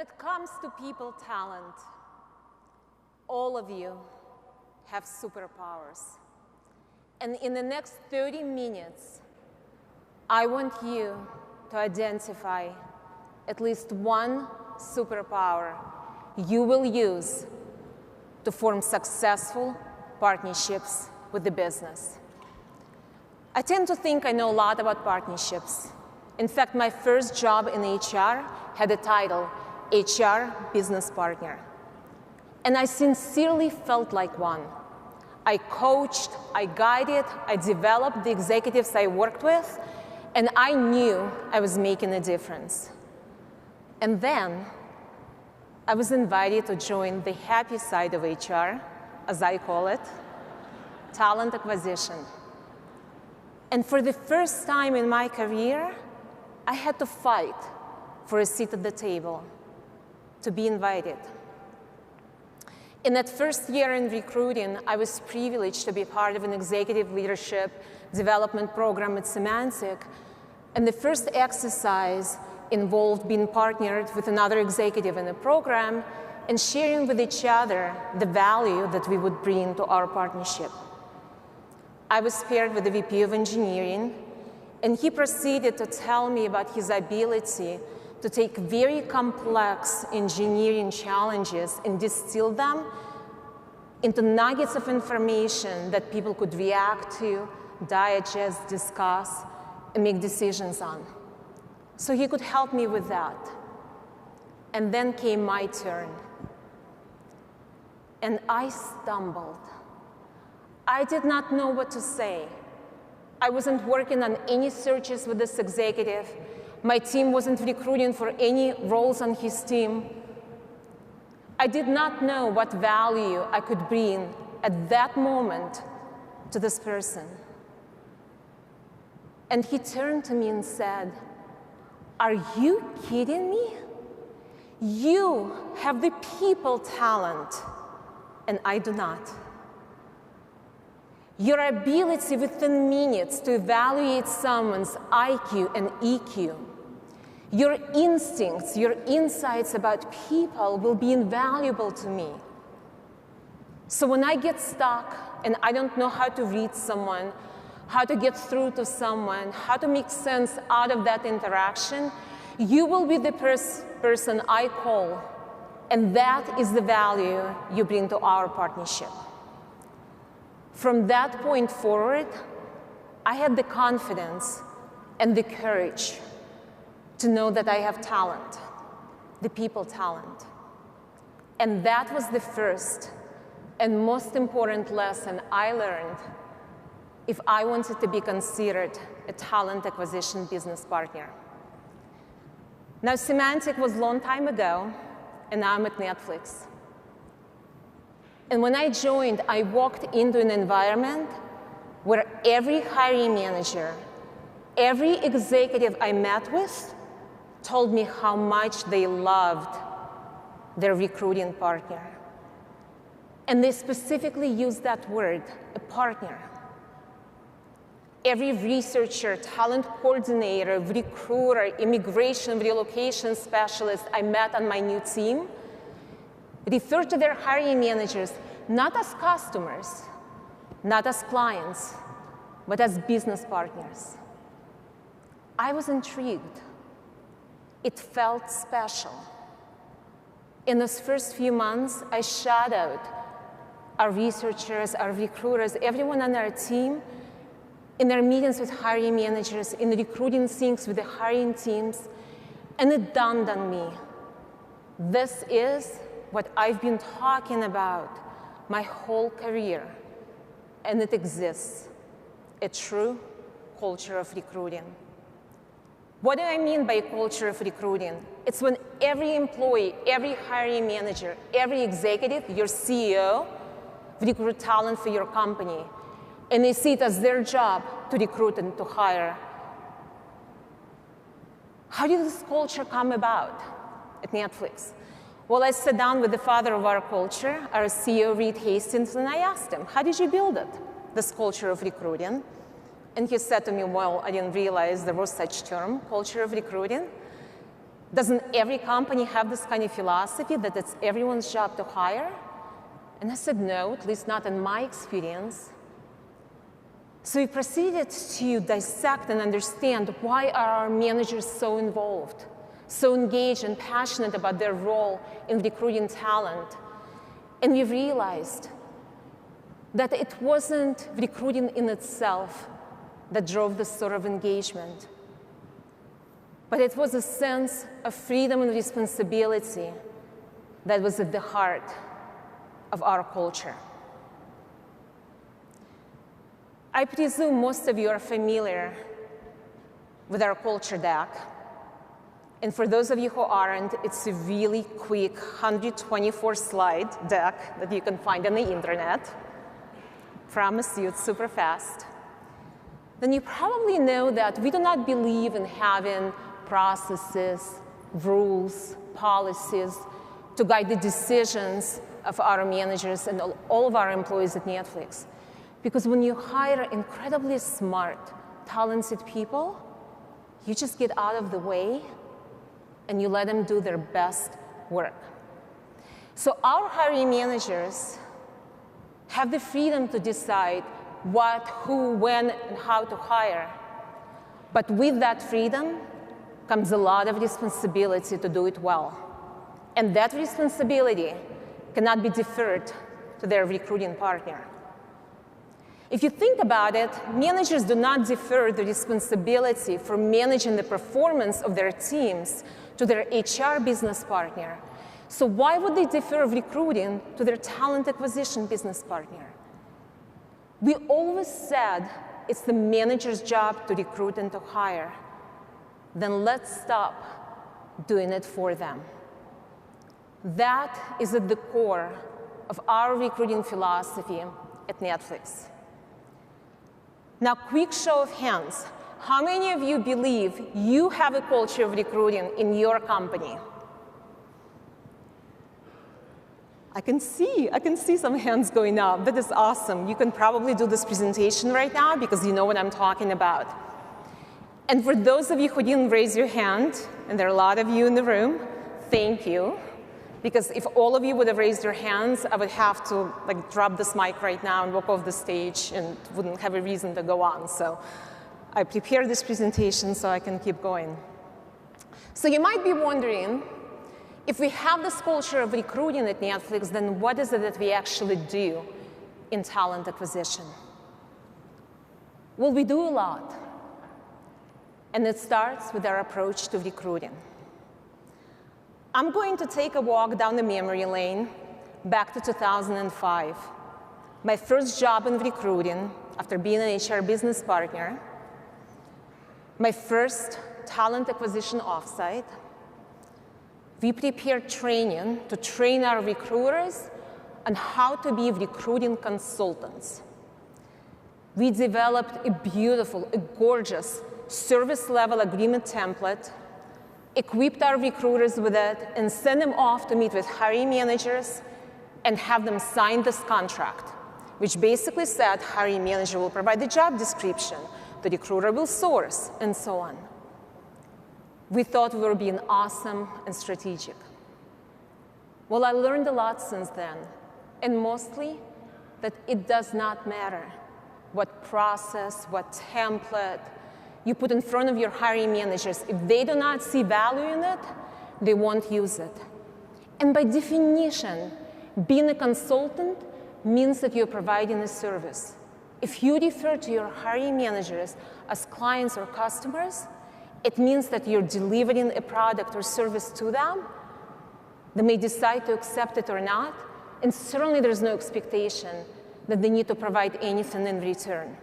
it comes to people talent, all of you have superpowers. And in the next 30 minutes, I want you to identify at least one superpower you will use to form successful partnerships with the business. I tend to think I know a lot about partnerships. In fact, my first job in HR had the title HR Business Partner. And I sincerely felt like one. I coached, I guided, I developed the executives I worked with, and I knew I was making a difference. And then I was invited to join the happy side of HR, as I call it, talent acquisition. And for the first time in my career, I had to fight for a seat at the table, to be invited. In that first year in recruiting, I was privileged to be part of an executive leadership development program at Symantec. And the first exercise involved being partnered with another executive in the program and sharing with each other the value that we would bring to our partnership. I was paired with the VP of engineering, and he proceeded to tell me about his ability to take very complex engineering challenges and distill them into nuggets of information that people could react to, digest, discuss, and make decisions on. So he could help me with that. And then came my turn. And I stumbled. I did not know what to say. I wasn't working on any searches with this executive. My team wasn't recruiting for any roles on his team. I did not know what value I could bring at that moment to this person. And he turned to me and said, "Are you kidding me? You have the people talent, and I do not. Your ability within minutes to evaluate someone's IQ and EQ, your instincts, your insights about people will be invaluable to me. So when I get stuck and I don't know how to read someone, how to get through to someone, how to make sense out of that interaction, you will be the person I call, and that is the value you bring to our partnership." From that point forward, I had the confidence and the courage to know that I have talent, the people talent. And that was the first and most important lesson I learned if I wanted to be considered a talent acquisition business partner. Now, Symantec was a long time ago, and now I'm at Netflix. And when I joined, I walked into an environment where every hiring manager, every executive I met with told me how much they loved their recruiting partner. And they specifically used that word, a partner. Every researcher, talent coordinator, recruiter, immigration, relocation specialist I met on my new team referred to their hiring managers not as customers, not as clients, but as business partners. I was intrigued. It felt special. In those first few months, I shadowed our researchers, our recruiters, everyone on our team in their meetings with hiring managers, in recruiting syncs with the hiring teams, and it dawned on me, this is what I've been talking about my whole career, and it exists, a true culture of recruiting. What do I mean by culture of recruiting? It's when every employee, every hiring manager, every executive, your CEO, recruit talent for your company, and they see it as their job to recruit and to hire. How did this culture come about at Netflix? Well, I sat down with the father of our culture, our CEO, Reed Hastings, and I asked him, how did you build it, this culture of recruiting? And he said to me, well, I didn't realize there was such term, culture of recruiting. Doesn't every company have this kind of philosophy that it's everyone's job to hire? And I said, no, at least not in my experience. So we proceeded to dissect and understand why are our managers so involved, so engaged and passionate about their role in recruiting talent. And we realized that it wasn't recruiting in itself that drove this sort of engagement, but it was a sense of freedom and responsibility that was at the heart of our culture. I presume most of you are familiar with our culture deck. And for those of you who aren't, it's a really quick 124-slide deck that you can find on the internet. Promise you, it's super fast. Then you probably know that we do not believe in having processes, rules, policies to guide the decisions of our managers and all of our employees at Netflix. Because when you hire incredibly smart, talented people, you just get out of the way and you let them do their best work. So our hiring managers have the freedom to decide what, who, when, and how to hire. But with that freedom comes a lot of responsibility to do it well. And that responsibility cannot be deferred to their recruiting partner. If you think about it, managers do not defer the responsibility for managing the performance of their teams to their HR business partner. So why would they defer recruiting to their talent acquisition business partner? We always said it's the manager's job to recruit and to hire. Then let's stop doing it for them. That is at the core of our recruiting philosophy at Netflix. Now, quick show of hands. How many of you believe you have a culture of recruiting in your company? I can see some hands going up. That is awesome. You can probably do this presentation right now because you know what I'm talking about. And for those of you who didn't raise your hand, and there are a lot of you in the room, thank you. Because if all of you would have raised your hands, I would have to drop this mic right now and walk off the stage and wouldn't have a reason to go on. So I prepared this presentation so I can keep going. So you might be wondering, if we have this culture of recruiting at Netflix, then what is it that we actually do in talent acquisition? Well, we do a lot. And it starts with our approach to recruiting. I'm going to take a walk down the memory lane back to 2005. My first job in recruiting after being an HR business partner, my first talent acquisition offsite. We prepared training to train our recruiters on how to be recruiting consultants. We developed a beautiful, a gorgeous service level agreement template, equipped our recruiters with it, and sent them off to meet with hiring managers and have them sign this contract, which basically said hiring manager will provide the job description, the recruiter will source, and so on. We thought we were being awesome and strategic. Well, I learned a lot since then, and mostly that it does not matter what process, what template you put in front of your hiring managers. If they do not see value in it, they won't use it. And by definition, being a consultant means that you're providing a service. If you refer to your hiring managers as clients or customers, it means that you're delivering a product or service to them. They may decide to accept it or not, and certainly there's no expectation that they need to provide anything in return.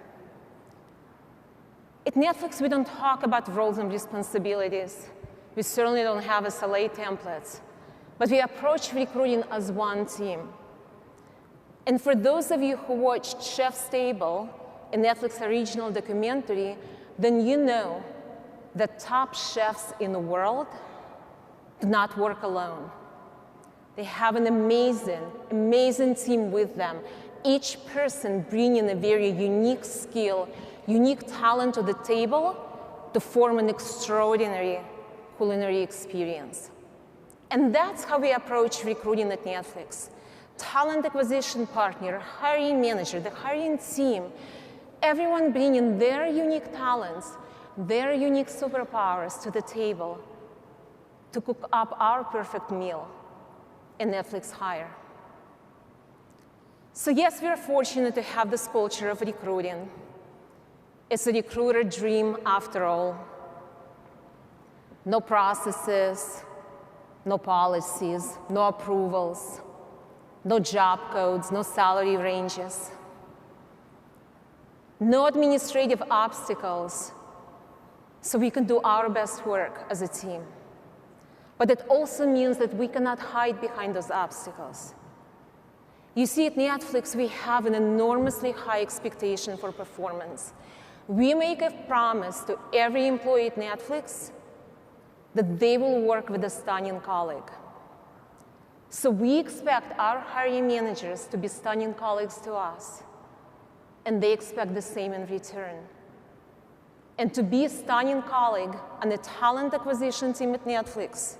At Netflix, we don't talk about roles and responsibilities. We certainly don't have SLA templates, but we approach recruiting as one team. And for those of you who watched Chef's Table, a Netflix original documentary, then you know that top chefs in the world do not work alone. They have an amazing, amazing team with them, each person bringing a very unique skill, unique talent to the table to form an extraordinary culinary experience. And that's how we approach recruiting at Netflix. Talent acquisition partner, hiring manager, the hiring team, everyone bringing their unique talents, their unique superpowers to the table to cook up our perfect meal in Netflix Hire. So yes, we are fortunate to have this culture of recruiting. It's a recruiter dream after all. No processes, no policies, no approvals, no job codes, no salary ranges, no administrative obstacles, so we can do our best work as a team. But it also means that we cannot hide behind those obstacles. You see, at Netflix, we have an enormously high expectation for performance. We make a promise to every employee at Netflix that they will work with a stunning colleague. So we expect our hiring managers to be stunning colleagues to us, and they expect the same in return. And to be a stunning colleague on the talent acquisition team at Netflix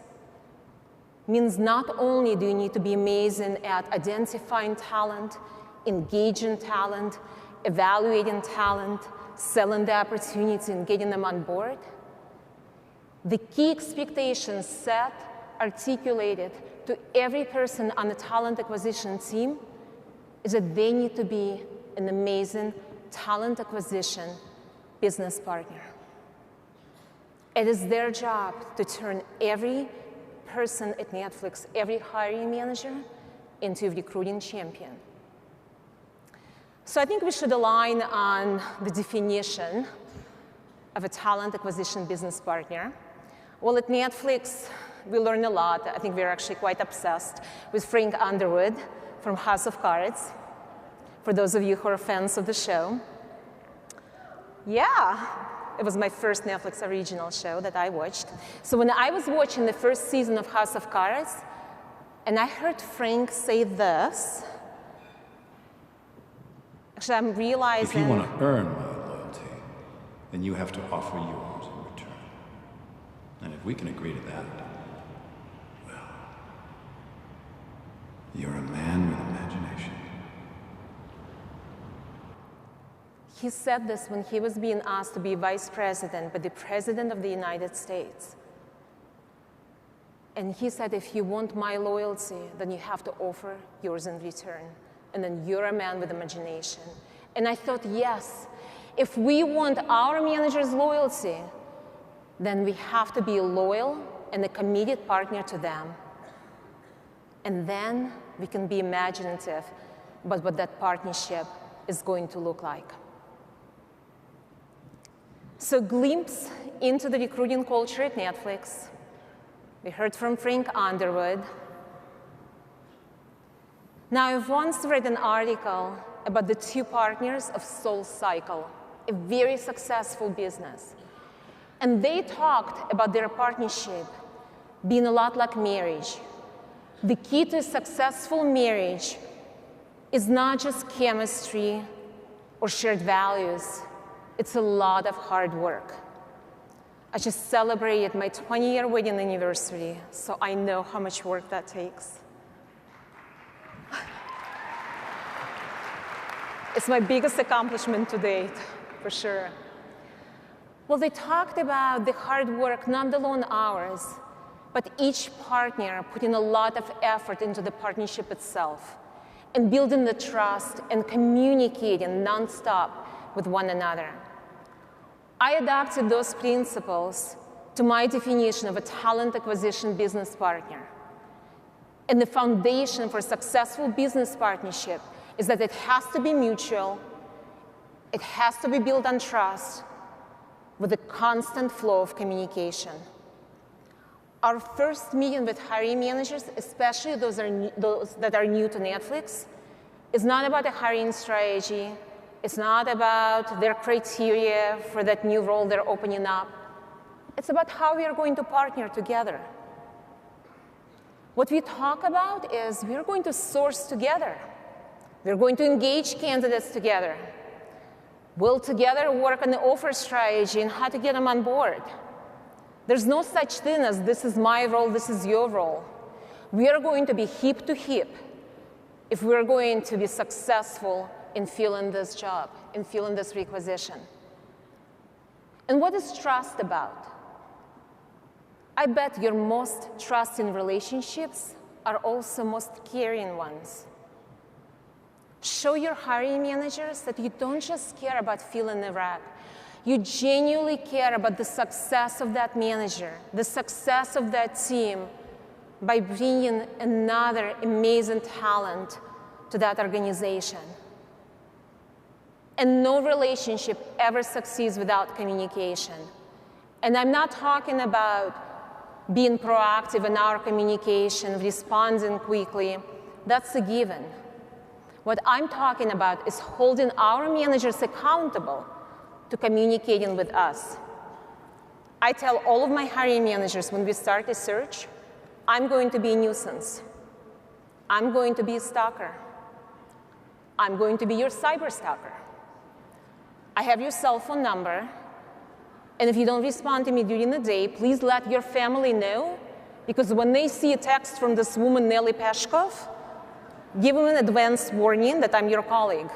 means not only do you need to be amazing at identifying talent, engaging talent, evaluating talent, selling the opportunity and getting them on board, the key expectations set, articulated to every person on the talent acquisition team is that they need to be an amazing talent acquisition business partner. It is their job to turn every person at Netflix, every hiring manager, into a recruiting champion. So I think we should align on the definition of a talent acquisition business partner. Well, at Netflix, we learn a lot. I think we're actually quite obsessed with Frank Underwood from House of Cards, for those of you who are fans of the show. Yeah, it was my first Netflix original show that I watched. So when I was watching the first season of House of Cards, and I heard Frank say this, actually I'm realizing— if you want to earn my loyalty, then you have to offer yours in return. And if we can agree to that, well, you're a man with imagination. He said this when he was being asked to be vice president by the President of the United States. And he said, if you want my loyalty, then you have to offer yours in return. And then you're a man with imagination. And I thought, yes, if we want our manager's loyalty, then we have to be loyal and a committed partner to them. And then we can be imaginative about what that partnership is going to look like. So, glimpse into the recruiting culture at Netflix. We heard from Frank Underwood. Now, I've once read an article about the two partners of SoulCycle, a very successful business. And they talked about their partnership being a lot like marriage. The key to a successful marriage is not just chemistry or shared values. It's a lot of hard work. I just celebrated my 20-year wedding anniversary, so I know how much work that takes. It's my biggest accomplishment to date, for sure. Well, they talked about the hard work, not the long hours, but each partner putting a lot of effort into the partnership itself and building the trust and communicating nonstop with one another. I adapted those principles to my definition of a talent acquisition business partner. And the foundation for successful business partnership is that it has to be mutual, it has to be built on trust, with a constant flow of communication. Our first meeting with hiring managers, especially those that are new to Netflix, is not about a hiring strategy. It's not about their criteria for that new role they're opening up. It's about how we are going to partner together. What we talk about is we're going to source together. We're going to engage candidates together. We'll together work on the offer strategy and how to get them on board. There's no such thing as this is my role, this is your role. We are going to be hip to hip if we're going to be successful in filling this job, in filling this requisition. And what is trust about? I bet your most trusting relationships are also most caring ones. Show your hiring managers that you don't just care about filling a rep. You genuinely care about the success of that manager, the success of that team, by bringing another amazing talent to that organization. And no relationship ever succeeds without communication. And I'm not talking about being proactive in our communication, responding quickly. That's a given. What I'm talking about is holding our managers accountable to communicating with us. I tell all of my hiring managers when we start a search, I'm going to be a nuisance. I'm going to be a stalker. I'm going to be your cyber stalker. I have your cell phone number, and if you don't respond to me during the day, please let your family know, because when they see a text from this woman, Nelly Peshkov, give them an advance warning that I'm your colleague.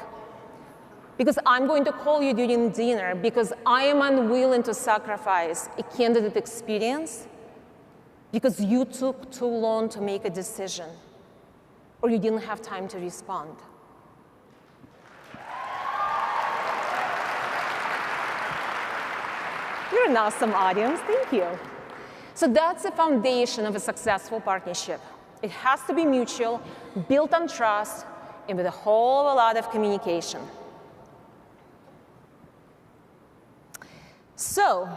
Because I'm going to call you during dinner because I am unwilling to sacrifice a candidate experience because you took too long to make a decision or you didn't have time to respond. You're an awesome audience, thank you. So that's the foundation of a successful partnership. It has to be mutual, built on trust, and with a whole lot of communication. So,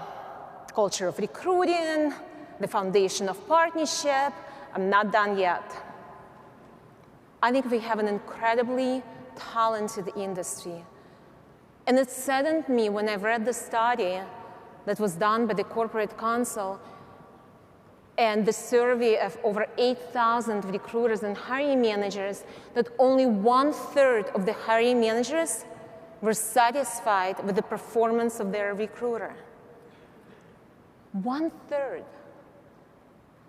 culture of recruiting, the foundation of partnership, I'm not done yet. I think we have an incredibly talented industry. And it saddened me when I read the study that was done by the Corporate Council and the survey of over 8,000 recruiters and hiring managers that only 1/3 of the hiring managers were satisfied with the performance of their recruiter. 1/3.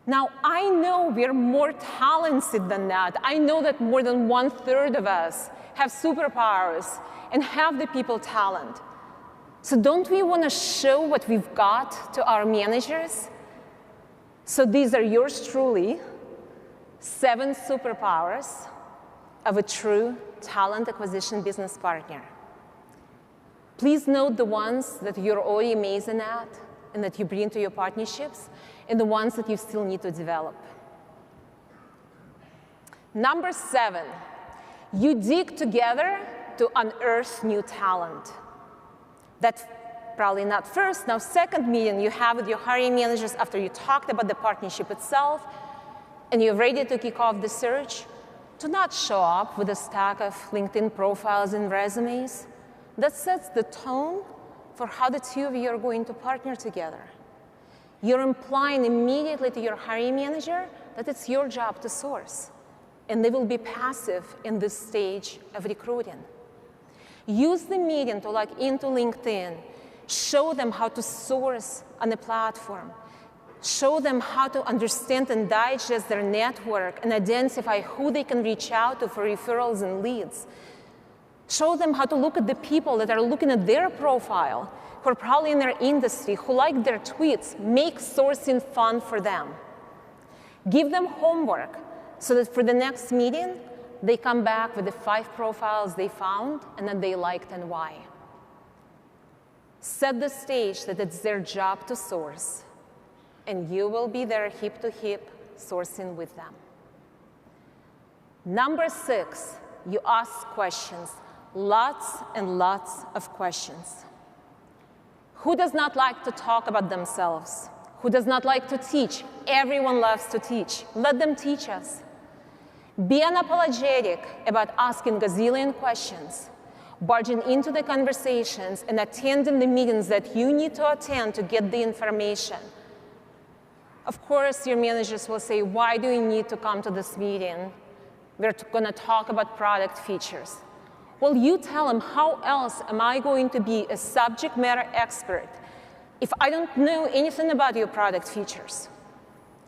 Now, I know we're more talented than that. I know that more than 1/3 of us have superpowers and have the people talent. So don't we want to show what we've got to our managers? So these are yours truly, 7 superpowers of a true talent acquisition business partner. Please note the ones that you're already amazing at and that you bring to your partnerships, and the ones that you still need to develop. Number 7, you dig together to unearth new talent. That's probably not first, now second meeting you have with your hiring managers after you talked about the partnership itself and you're ready to kick off the search. Do not show up with a stack of LinkedIn profiles and resumes. That sets the tone for how the two of you are going to partner together. You're implying immediately to your hiring manager that it's your job to source, and they will be passive in this stage of recruiting. Use the meeting to log into LinkedIn. Show them how to source on the platform. Show them how to understand and digest their network and identify who they can reach out to for referrals and leads. Show them how to look at the people that are looking at their profile, who are probably in their industry, who like their tweets. Make sourcing fun for them. Give them homework so that for the next meeting, they come back with the 5 profiles they found and that they liked and why. Set the stage that it's their job to source, and you will be there hip to hip sourcing with them. Number 6, you ask questions. Lots and lots of questions. Who does not like to talk about themselves? Who does not like to teach? Everyone loves to teach. Let them teach us. Be unapologetic about asking gazillion questions, barging into the conversations and attending the meetings that you need to attend to get the information. Of course, your managers will say, why do you need to come to this meeting? We're going to talk about product features. Well, you tell them, how else am I going to be a subject matter expert if I don't know anything about your product features?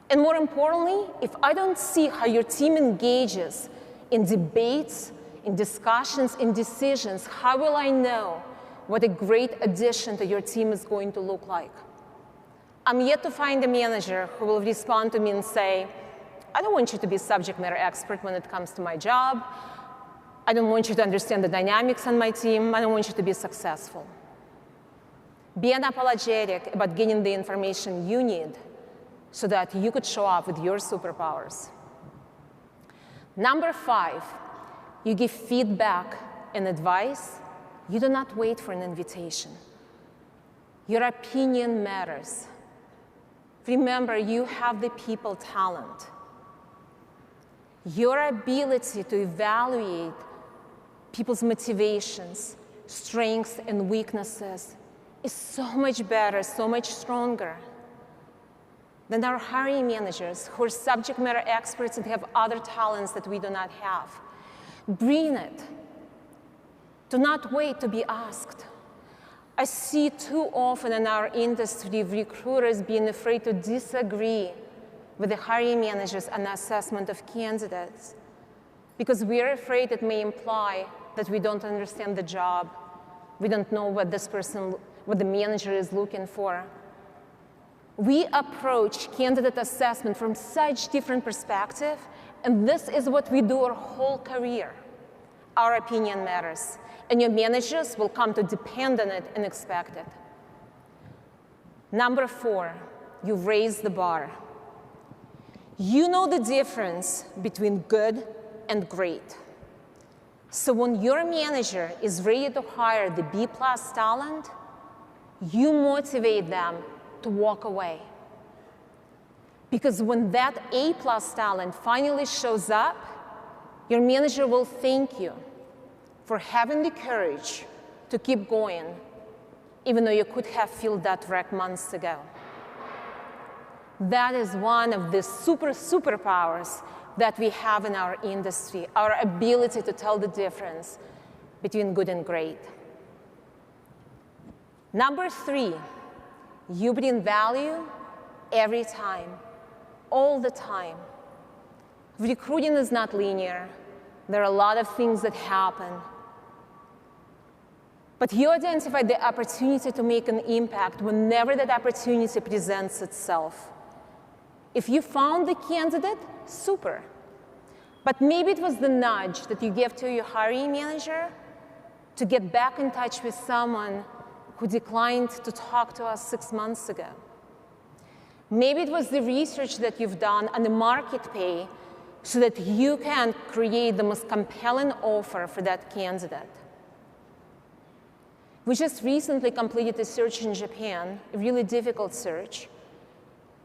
And more importantly, if I don't see how your team engages in debates, in discussions, in decisions, how will I know what a great addition to your team is going to look like? I'm yet to find a manager who will respond to me and say, I don't want you to be subject matter expert when it comes to my job. I don't want you to understand the dynamics on my team. I don't want you to be successful. Be unapologetic about getting the information you need so that you could show up with your superpowers. Number 5, you give feedback and advice. You do not wait for an invitation. Your opinion matters. Remember, you have the people talent. Your ability to evaluate people's motivations, strengths, and weaknesses is so much better, so much stronger than our hiring managers who are subject matter experts and have other talents that we do not have. Bring it. Do not wait to be asked. I see too often in our industry recruiters being afraid to disagree with the hiring managers on the assessment of candidates because we're afraid it may imply that we don't understand the job. We don't know what the manager is looking for. We approach candidate assessment from such different perspective, and this is what we do our whole career. Our opinion matters, and your managers will come to depend on it and expect it. Number 4, you raise the bar. You know the difference between good and great. So when your manager is ready to hire the B+ talent, you motivate them to walk away. Because when that A+ talent finally shows up, your manager will thank you for having the courage to keep going, even though you could have filled that rec months ago. That is one of the superpowers that we have in our industry, our ability to tell the difference between good and great. Number 3, you bring value every time, all the time. Recruiting is not linear. There are a lot of things that happen. But you identify the opportunity to make an impact whenever that opportunity presents itself. If you found the candidate, super. But maybe it was the nudge that you gave to your hiring manager to get back in touch with someone who declined to talk to us 6 months ago. Maybe it was the research that you've done on the market pay so that you can create the most compelling offer for that candidate. We just recently completed a search in Japan, a really difficult search.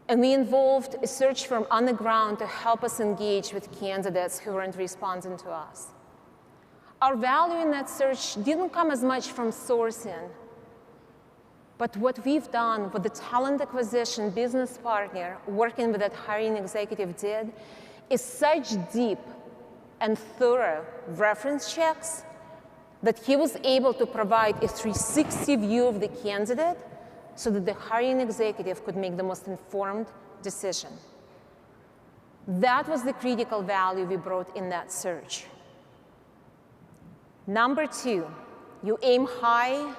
And we involved a search firm on the ground to help us engage with candidates who weren't responding to us. Our value in that search didn't come as much from sourcing, but what we've done, what the talent acquisition business partner working with that hiring executive did, is such deep and thorough reference checks that he was able to provide a 360 view of the candidate so that the hiring executive could make the most informed decision. That was the critical value we brought in that search. Number 2, you aim high,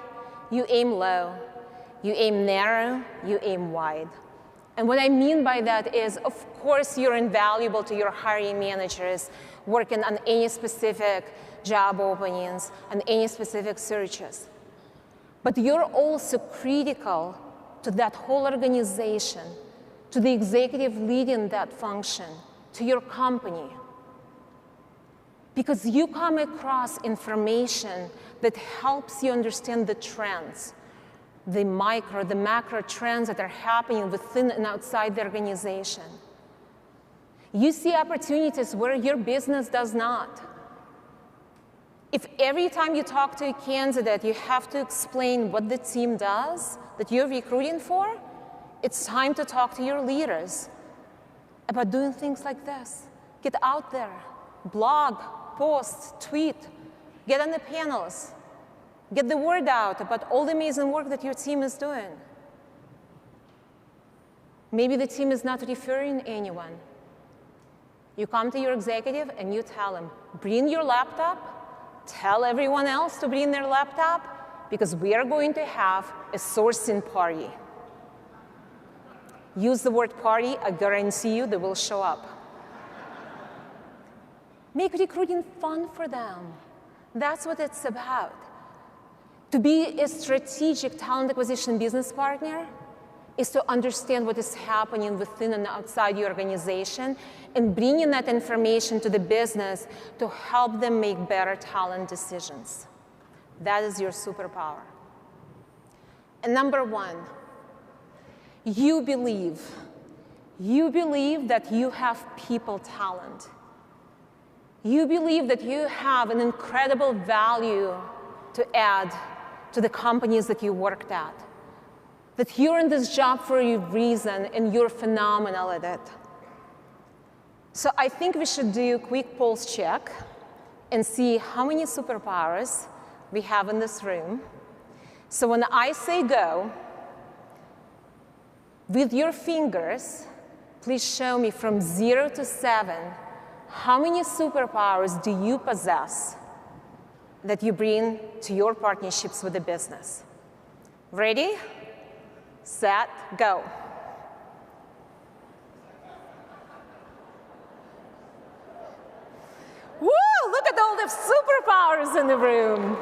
you aim low, you aim narrow, you aim wide. And what I mean by that is, of course, you're invaluable to your hiring managers working on any specific job openings and any specific searches. But you're also critical to that whole organization, to the executive leading that function, to your company. Because you come across information that helps you understand the trends, the micro, the macro trends that are happening within and outside the organization. You see opportunities where your business does not. If every time you talk to a candidate, you have to explain what the team does that you're recruiting for, it's time to talk to your leaders about doing things like this. Get out there, blog, post, tweet, get on the panels, get the word out about all the amazing work that your team is doing. Maybe the team is not referring anyone. You come to your executive and you tell him, bring your laptop, tell everyone else to bring their laptop, because we are going to have a sourcing party. Use the word party, I guarantee you they will show up. Make recruiting fun for them. That's what it's about. To be a strategic talent acquisition business partner is to understand what is happening within and outside your organization and bringing that information to the business to help them make better talent decisions. That is your superpower. And number one, you believe that you have people talent. You believe that you have an incredible value to add to the companies that you worked at. That you're in this job for a reason and you're phenomenal at it. So I think we should do a quick pulse check and see how many superpowers we have in this room. So when I say go, with your fingers, please show me from 0 to 7, how many superpowers do you possess that you bring to your partnerships with the business? Ready, set, go. Woo, look at all the superpowers in the room.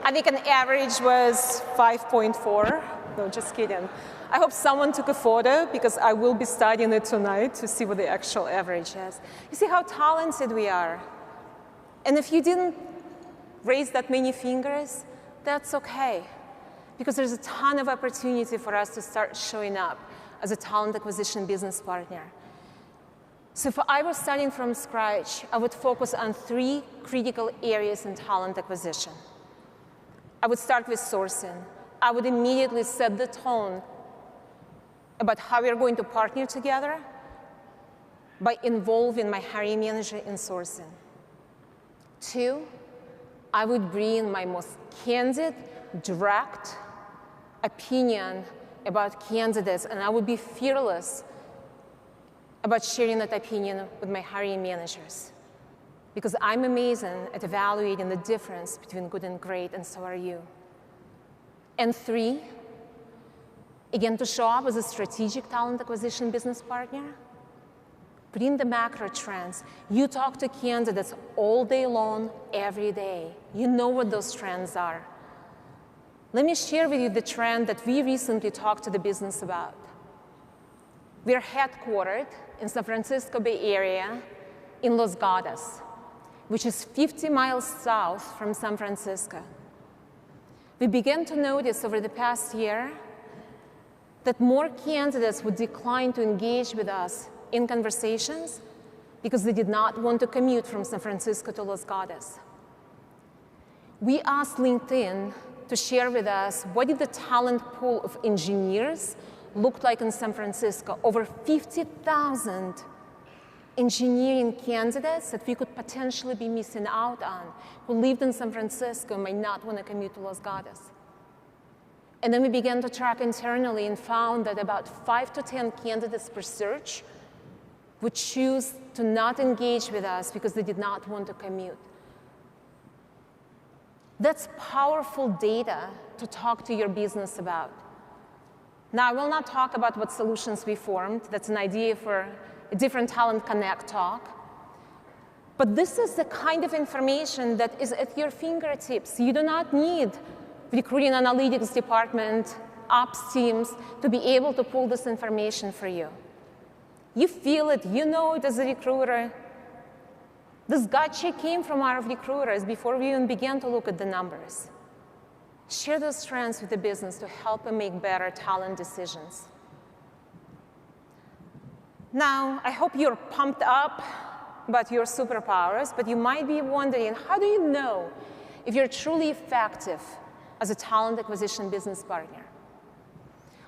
I think an average was 5.4. No, just kidding. I hope someone took a photo because I will be studying it tonight to see what the actual average is. You see how talented we are. And if you didn't raise that many fingers, that's okay. Because there's a ton of opportunity for us to start showing up as a talent acquisition business partner. So if I was starting from scratch, I would focus on 3 critical areas in talent acquisition. I would start with sourcing. I would immediately set the tone about how we are going to partner together by involving my hiring manager in sourcing. 2, I would bring my most candid, direct opinion about candidates, and I would be fearless about sharing that opinion with my hiring managers. Because I'm amazing at evaluating the difference between good and great, and so are you. And 3, again, to show up as a strategic talent acquisition business partner, bring the macro trends. You talk to candidates all day long, every day. You know what those trends are. Let me share with you the trend that we recently talked to the business about. We are headquartered in San Francisco Bay Area in Los Gatos, which is 50 miles south from San Francisco. We began to notice over the past year that more candidates would decline to engage with us in conversations because they did not want to commute from San Francisco to Los Gatos. We asked LinkedIn to share with us what did the talent pool of engineers look like in San Francisco. Over 50,000 engineering candidates that we could potentially be missing out on who lived in San Francisco and might not want to commute to Los Gatos. And then we began to track internally and found that about 5 to 10 candidates per search would choose to not engage with us because they did not want to commute. That's powerful data to talk to your business about. Now, I will not talk about what solutions we formed. That's an idea for a different Talent Connect talk. But this is the kind of information that is at your fingertips. You do not need recruiting analytics department, ops teams to be able to pull this information for you. You feel it, you know it as a recruiter. This gut check came from our recruiters before we even began to look at the numbers. Share those trends with the business to help them make better talent decisions. Now, I hope you're pumped up about your superpowers, but you might be wondering, how do you know if you're truly effective as a talent acquisition business partner?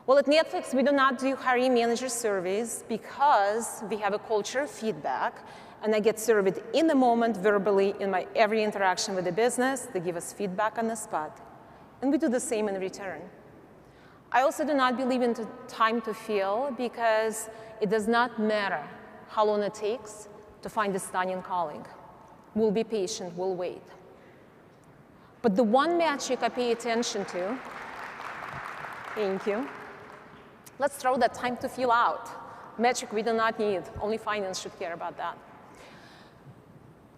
Well, at Netflix, we do not do hiring manager surveys because we have a culture of feedback, and I get surveyed in the moment verbally in my every interaction with the business. They give us feedback on the spot, and we do the same in return. I also do not believe in time to feel, because it does not matter how long it takes to find a stunning colleague. We'll be patient, we'll wait. But the one metric I pay attention to, thank you. Let's throw that time to feel out. Metric we do not need, only finance should care about that.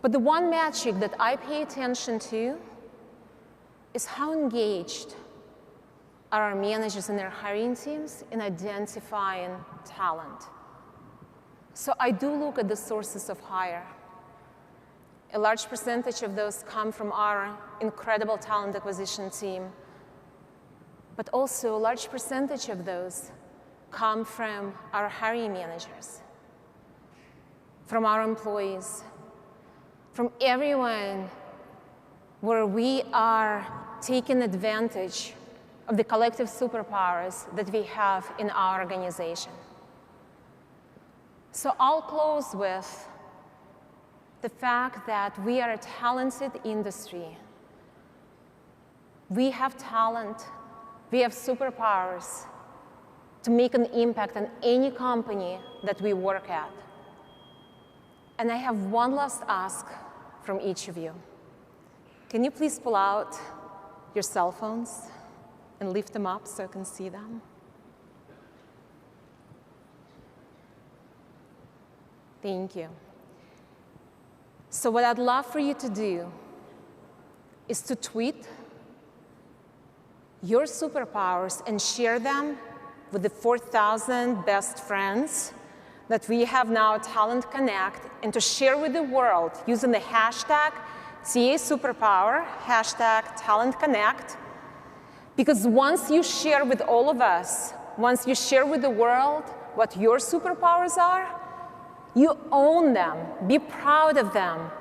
But the one metric that I pay attention to is how engaged are our managers and their hiring teams in identifying talent. So I do look at the sources of hire. A large percentage of those come from our incredible talent acquisition team, but also a large percentage of those come from our hiring managers, from our employees, from everyone where we are taking advantage of the collective superpowers that we have in our organization. So I'll close with the fact that we are a talented industry. We have talent, we have superpowers to make an impact on any company that we work at. And I have one last ask from each of you. Can you please pull out your cell phones and lift them up so I can see them? Thank you. So what I'd love for you to do is to tweet your superpowers and share them with the 4,000 best friends that we have now at Talent Connect, and to share with the world using the hashtag #TASuperpower, hashtag Talent Connect. Because once you share with all of us, once you share with the world what your superpowers are, you own them, be proud of them.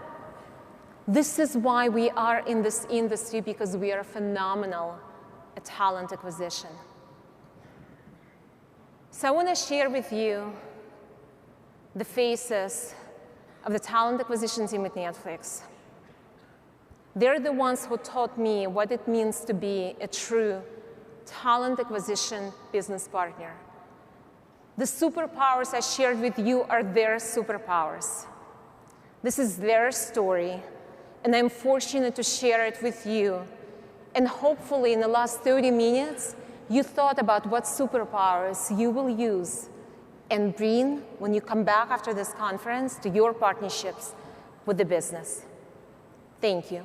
This is why we are in this industry, because we are phenomenal at talent acquisition. So I want to share with you the faces of the talent acquisition team at Netflix. They're the ones who taught me what it means to be a true talent acquisition business partner. The superpowers I shared with you are their superpowers. This is their story, and I'm fortunate to share it with you. And hopefully in the last 30 minutes, you thought about what superpowers you will use and bring when you come back after this conference to your partnerships with the business. Thank you.